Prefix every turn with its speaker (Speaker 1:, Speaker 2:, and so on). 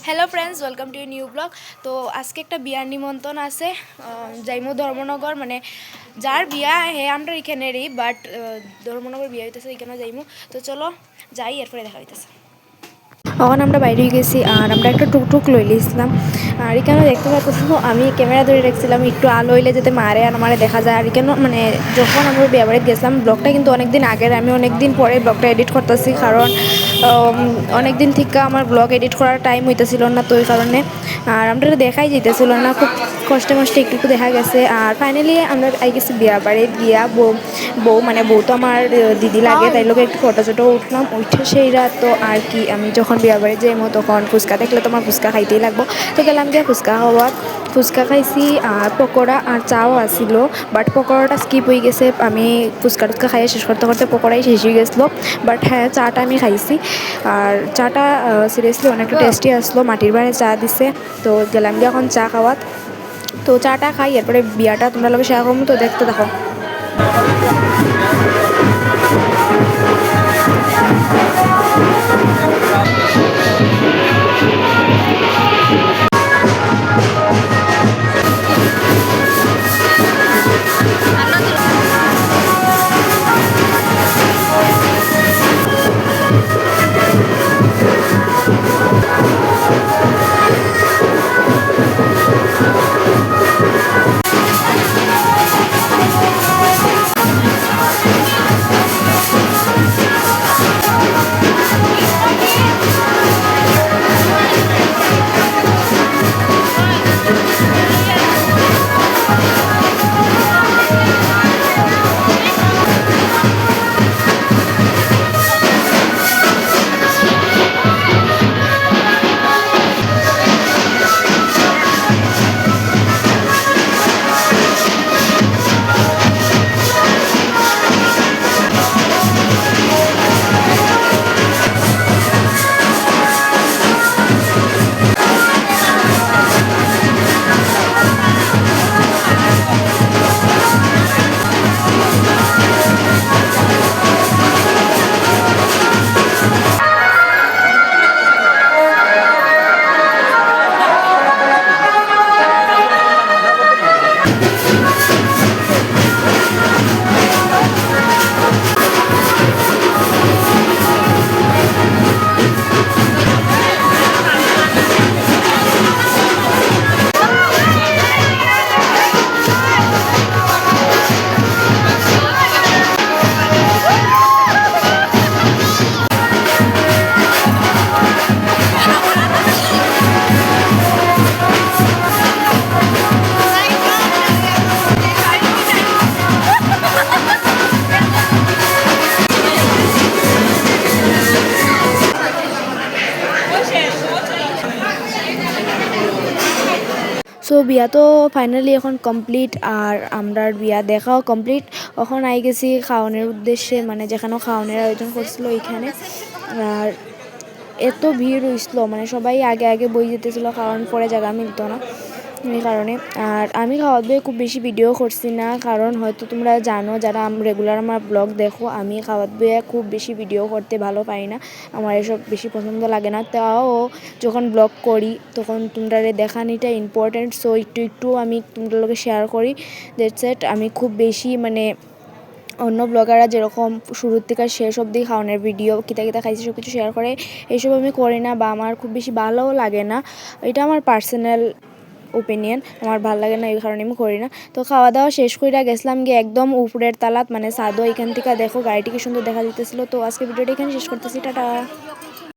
Speaker 1: Hello friends, welcome to new blog. তো আজকে একটা বিয়ার নিমন্ত্রণ আছে, যাইমু ধর্মনগর, মানে যার বিয়া হে আমরা এখানেরই, বাট ধর্মনগর বিয়া হইতেছে এখানে যাইমু। তো চলো যাই, এরপরে দেখা হইতেছে। তখন আমরা বাইরে গেছি আর আমরা একটা টুকটুক লই লিয়েছিলাম। আর এখানে দেখতে পাচ্ছ আমি ক্যামেরা ধরে রাখছিলাম একটু আলো হইলে যাতে মারে আর আমারে দেখা যায়। আর এখানে মানে যখন আমরা বিয়ে বাড়িতে গেছিলাম, ব্লগটা কিন্তু অনেক দিন আগের, আমি অনেক দিন পরে ব্লগটা এডিট করতেছি, কারণ অনেক দিন থেকে আমার ব্লগ এডিট করার টাইম হইতেছিল না, তো ওই কারণে আর আমরা দেখাই যেতেছিল না, খুব কষ্টে মষ্টে একটু একটু দেখা গেছে। আর ফাইনালি আমরা আই গেছি বিয়া বাড়িতে গিয়া বউ মানে বউ তো আমার দিদি লাগে, তাই লোক একটু ফটো চটো উঠলাম, উঠে সেই রাত তো আর কি আমি যখন বিয়া বাড়ি যাইমো তখন ফুচকা দেখলে তোমার ফুচকা খাইতেই লাগবো। তো গেলাম গিয়ে ফুচকা খাওয়ার, ফুচকা খাইছি আর পকোড়া আর চাও আসিল, বাট পকোড়াটা স্কিপ হয়ে গেছে। আমি ফুচকা টুচকা খাইয়ে শেষ করতে করতে পকোড়াই শেষ হয়ে গেছিলো, বাট হ্যাঁ চাটা আমি খাইছি। আর চাটা সিরিয়াসলি অনেকটা টেস্টি আসলো, মাটির বাড়ি চা দিছে। তো গেলাম গিয়ে এখন চা খাওয়াত, তো চাটা খাই, এরপরে বিয়াটা তোমরা লোক শেয়ার করবো, তো দেখতে দেখো। সো বিয়া তো ফাইনালি এখন কমপ্লিট, আর আমরা বিয়া দেখাও কমপ্লিট। এখন আই গেছি খাওয়ানোর উদ্দেশ্যে, মানে যেখানেও খাওয়ানোর আয়োজন করছিল ওইখানে। আর এত ভিড় হয়েছিল, মানে সবাই আগে আগে বই যেতেছিলো, কারণ পরে জায়গা মিলতো না এই কারণে। আর আমি খাওয়া দিয়ে খুব বেশি ভিডিও করছি না, কারণ হয়তো তোমরা জানো যারা রেগুলার আমার ব্লগ দেখো, আমি খাওয়া দিয়ে খুব বেশি ভিডিও করতে ভালো পাই না, আমার এসব বেশি পছন্দ লাগে না। তাও যখন ব্লগ করি তখন তোমরা দেখানিটা ইম্পর্টেন্ট, সো একটু একটু আমি তোমাদের লোকে শেয়ার করি। That's it. আমি খুব বেশি মানে অন্য ব্লগাররা যেরকম শুরুর থেকে শেষ অবধি খাওয়ানোর ভিডিও কিতা কিতা খাইছি সব কিছু শেয়ার করে, এইসব আমি করি না, বা আমার খুব বেশি ভালোও লাগে না। এটা আমার পার্সোনাল ওপিনিয়ন, আমার ভালো লাগে না, এই কারণে আমি করি না। তো খাওয়া দাওয়া শেষ করে গেছিলাম গিয়ে একদম উপরের তালাত, মানে সাদো, এখান থেকে দেখো গাড়িটি কি সুন্দর দেখা দিতেছিল। তো আজকে ভিডিওটা এখানে শেষ করতেছি, টাটা।